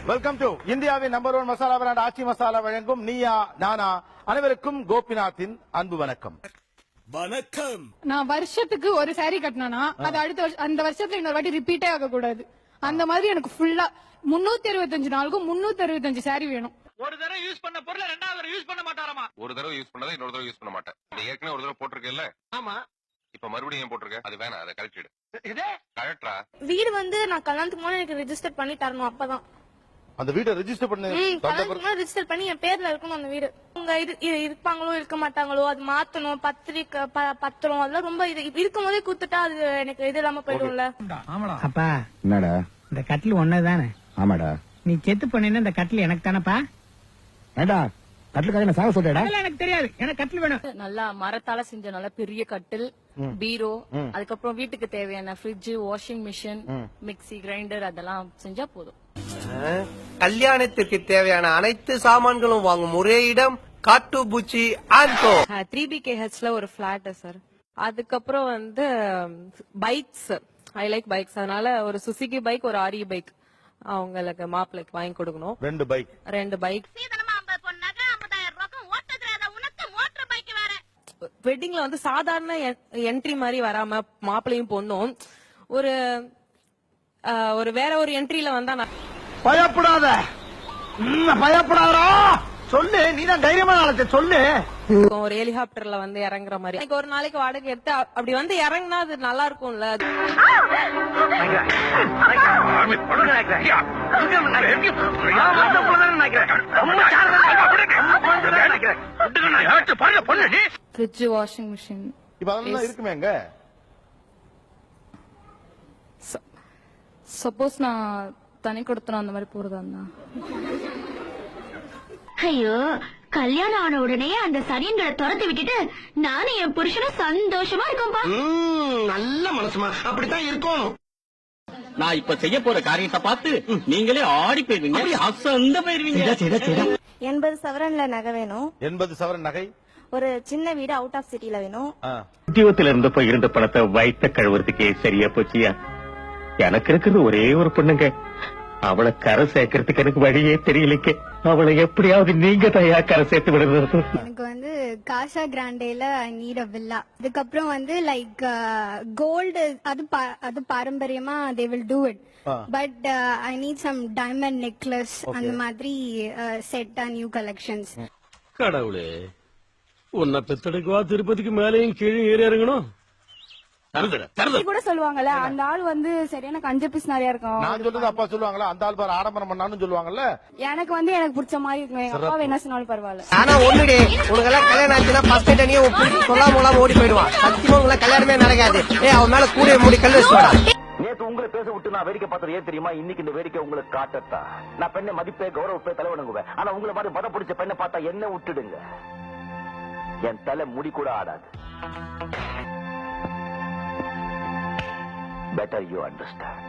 Welcome to இந்தியாவின் number 1 masala brand ஆச்சி மசாலா வழங்கும் நீயா நானா. அனைவருக்கும் கோபிநாத்தின் அன்பு வணக்கம். வணக்கம். நான் வருஷத்துக்கு ஒரு சாரி கட்டினா அது அடுத்த அந்த வருஷத்துல இன்னொரு வாட்டி ரிப்பீட்டே ஆக கூடாது. அந்த மாதிரி எனக்கு ஃபுல்லா 365 நாளுக்கும் 365 சாரி வேணும். ஒரு தடவை யூஸ் பண்ண பொருளை ரெண்டாவது தடவை யூஸ் பண்ண மாட்டாராமா. ஒரு தடவை யூஸ் பண்ணதை இன்னொரு தடவை யூஸ் பண்ண மாட்டேன். நீ ஏற்கனவே ஒரு தடவை போட்டிருக்கேல்ல? ஆமா. இப்ப மறுபடியும் ஏன் போட்டிருக்க? அது வேணாம், அதை கழட்டிடு. கழட்டா. வீடு நான் கல்யாணத்துக்கு முன்னாடி எனக்கு ரெஜிஸ்டர் பண்ணி தரணும். அப்பதான் அந்த வீட்டை ரெஜிஸ்டர் பண்ணி ரெஜிஸ்டர் பண்ணி என் பேர்ல இருக்கணும். அந்த வீடு உங்க இருப்பாங்களோ இருக்க மாட்டாங்களோ அது மாத்தணும். பத்திரிக்கை பத்திரம் அதெல்லாம் ரொம்ப இருக்கும் போதே கூத்துட்டா அது எனக்கு இது இல்லாம போயிடும்ல. அப்பா என்னடா இந்த கட்டில் ஒன்னதானே? ஆமாடா. நீ செத்து பண்ணினா இந்த கட்டில் எனக்கு தானப்பா? ஏண்டா கட்டிலுக்காக என்ன சாக சொல்றடா? எனக்கு தெரியாது, எனக்கு கட்டில் வேணும். நல்லா மரத்தால செஞ்ச நல்ல பெரிய கட்டில், பீரோ, அதுக்கப்புறம் வீட்டுக்கு தேவையான fridge, washing machine, mixie, grinder அதெல்லாம் செஞ்சா போதும். கல்யாணத்திற்கு தேவையான அனைத்து சாமான்களும் வாங்கும் ஒரே இடம் காட்டுபூச்சி ஆன்கோ. 3BKHல ஒரு பிளாட் சார். அதுக்கப்புறம் வந்து பைக்ஸ், ஐ லைக் பைக்ஸ். அதனால ஒரு சுசுகி பைக், ஒரு RE பைக் அவங்களுக்கு மாப்பிள்ளைக்கு வாங்கி கொடுக்கணும். 2 பைக். வெட்டிங்ல வந்து சாதாரண என்ட்ரி மாதிரி வராம மாப்பிள்ளையும் பொண்ணும் ஒரு வேற ஒரு என்ட்ரில வந்தா பயப்படாத, பயப்படாதா சொல்லு. நீதான் தைரியமான ஆளத்தை சொல்லு. ஒரு ஹெலிகாப்டர்ல வந்து இறங்குற மாதிரி எனக்கு ஒரு நாளைக்கு வாடகை எடுத்து அப்படி வந்து இறங்குனா அது நல்லா இருக்கும்ல. ஃப்ரிட்ஜ், வாஷிங் மிஷின் இருக்குமேங்க. சப்போஸ் நான் தனி கொடுத்தனும் அந்த மாதிரி போறதா இருந்தா. ஐயோ, கல்யாணம் ஆன உடனே அந்த சரியன்களை துரத்தி விட்டுட்டு நானும் என் புருஷனும் சந்தோஷமா இருக்கோம்பா. நல்ல மனசுமா, அப்படித்தான் இருக்கணும். நான் இப்ப செய்ய போற காரியத்தை பார்த்து நீங்களே ஆடி போயிருவீங்க, அசந்த போயிருவீங்க. 80 சவரன்ல நகை வேணும். 80 சவரன் நகை. ஒரு சின்ன வீடு அவுட் ஆஃப் சிட்டில வேணும். உத்தியோகத்துல இருந்தப்ப இருந்த பணத்தை வயிற்ற கழுவுறதுக்கே சரியா போச்சியா. எனக்கு இருக்கிறது ஒரே ஒரு பொண்ணுங்க. அவளை கரை சேர்க்கறதுக்கு எனக்கு வழியே தெரியலைங்க. அவளை எப்படியாவது நீங்க தயா கரை சேர்த்து விடுறது. எனக்கு வந்து காசா கிராண்டேல ஐ நீட் அ வில்லா. அதுக்கப்புறம் வந்து லைக் கோல்டு அது பாரம்பரியமா they will do it. But I need some diamond necklace அந்த மாதிரி செட் நியூ கலெக்ஷன்ஸ். கடவுளே, உன்னை பெத்தெடுக்கவா திருப்பதிக்கு மேலேயும் கீழே ஏறி இறங்கணும். கூட சொல்லுவாங்கல்ல, அந்த ஆள் வந்து சரியான கஞ்ச பீஸ் நிறைய இருக்கும். நான் சொல்றது அப்பா சொல்லுவாங்களா, அந்த ஆள் பாரு ஆடம்பரம் பண்ணான்னு சொல்லுவாங்கல்ல. எனக்கு வந்து எனக்கு பிடிச்ச மாதிரி இருக்கும். எங்க அப்பா என்ன சொன்னாலும் பரவாயில்ல. ஆனா ஒண்ணுடே, உனக்கு எல்லாம் கல்யாணம் ஆச்சுன்னா ஃபர்ஸ்ட் டேனியே சொல்லாம ஓடி போயிடுவான். சத்தியமா உங்களுக்கு கல்யாணமே நடக்காது. அவன் மேல கூட மூடி கல் வச்சுடா. நேத்து உங்களை பேச விட்டு நான் வேடிக்கை பார்த்தது ஏன் தெரியுமா? இன்னைக்கு இந்த வேடிக்கை உங்களுக்கு காட்டத்தா. நான் பெண்ணை மதிப்பே கௌரவப்பே தலை வணங்குவேன். ஆனா உங்களை மாதிரி மத பிடிச்ச பெண்ணை பார்த்தா என்ன விட்டுடுங்க, என் தலை முடி கூட ஆடாது. Better you understand.